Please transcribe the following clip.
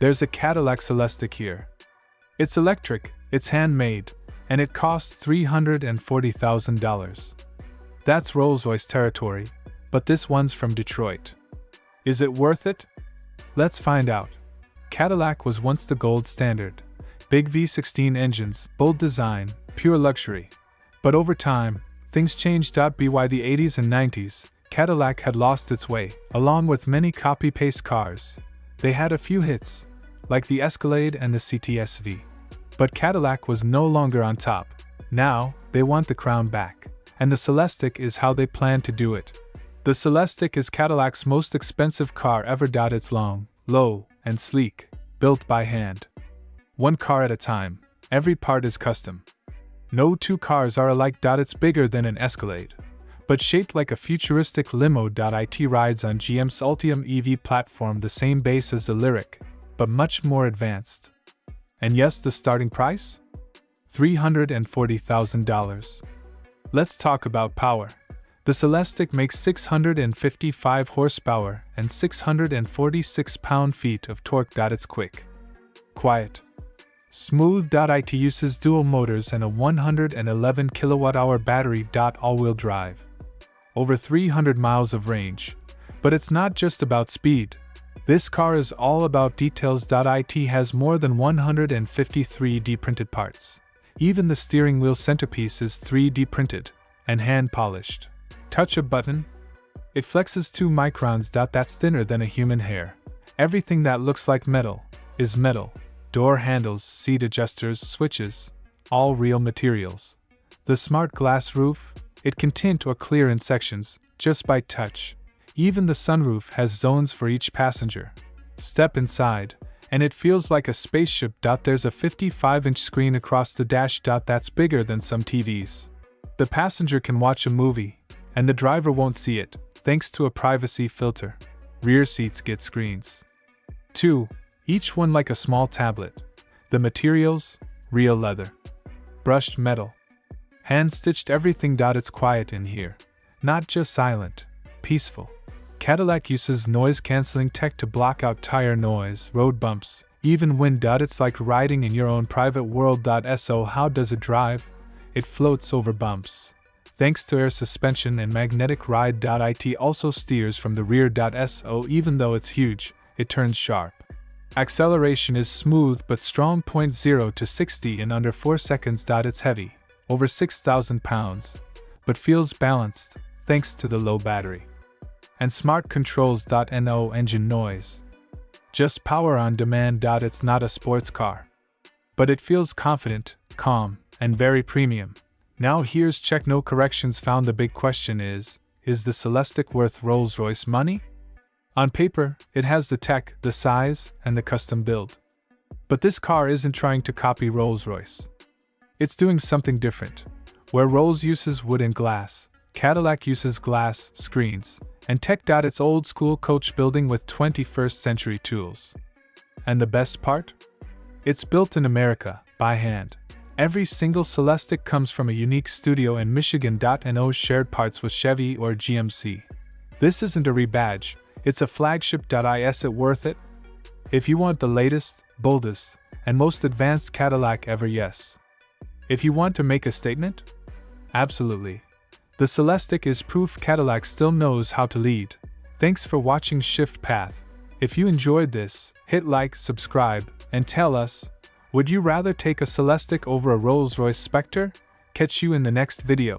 There's a Cadillac Celestiq here. It's electric, it's handmade, and it costs $340,000. That's Rolls-Royce territory, but this one's from Detroit. Is it worth it? Let's find out. Cadillac was once the gold standard. Big V16 engines, bold design, pure luxury. But over time, things changed. By the 80s and 90s, Cadillac had lost its way, along with many copy-paste cars. They had a few hits, like the Escalade and the CTSV. But Cadillac was no longer on top. Now, they want the crown back. And the Celestiq is how they plan to do it. The Celestiq is Cadillac's most expensive car ever. It's long, low, and sleek, built by hand. One car at a time, every part is custom. No two cars are alike. It's bigger than an Escalade, but shaped like a futuristic limo. It rides on GM's Ultium EV platform, the same base as the Lyriq, but much more advanced. And yes, the starting price? $340,000. Let's talk about power. The Celestiq makes 655 horsepower and 646 pound-feet of torque. It's quick, quiet, smooth. It uses dual motors and a 111 kilowatt-hour battery. All-wheel drive. Over 300 miles of range. But it's not just about speed. This car is all about details. It has more than 150 3D printed parts. Even the steering wheel centerpiece is 3D printed and hand-polished. Touch a button, it flexes 2 microns. That's thinner than a human hair. Everything that looks like metal is metal. Door handles, seat adjusters, switches, all real materials. The smart glass roof, it can tint or clear in sections, just by touch. Even the sunroof has zones for each passenger. Step inside, and it feels like a spaceship. There's a 55-inch screen across the dash. That's bigger than some TVs. The passenger can watch a movie, and the driver won't see it, thanks to a privacy filter. Rear seats get screens. 2, each one like a small tablet. The materials, real leather. Brushed metal. Hand-stitched everything. It's quiet in here. Not just silent, peaceful. Cadillac uses noise-canceling tech to block out tire noise, road bumps, even wind. It's like riding in your own private world. So how does it drive? It floats over bumps. Thanks to air suspension and magnetic ride. It also steers from the rear. So even though it's huge, it turns sharp. Acceleration is smooth but strong. 0 to 60 in under 4 seconds. It's heavy, over 6,000 pounds, but feels balanced, thanks to the low battery. And smart controls. No engine noise. Just power on demand. It's not a sports car, but it feels confident, calm, and very premium. Now here's check. No corrections found. The big question is the Celestiq worth Rolls-Royce money? On paper, it has the tech, the size, and the custom build. But this car isn't trying to copy Rolls-Royce. It's doing something different. Where Rolls uses wood and glass, Cadillac uses glass, screens, and tech. It's old-school coach building with 21st century tools. And the best part? It's built in America, by hand. Every single Celestiq comes from a unique studio in Michigan. No shared parts with Chevy or GMC. This isn't a rebadge, it's a flagship. Is it worth it? If you want the latest, boldest, and most advanced Cadillac ever, yes. If you want to make a statement? Absolutely. The Celestiq is proof Cadillac still knows how to lead. Thanks for watching Shift Path. If you enjoyed this, hit like, subscribe, and tell us, would you rather take a Celestiq over a Rolls-Royce Spectre? Catch you in the next video.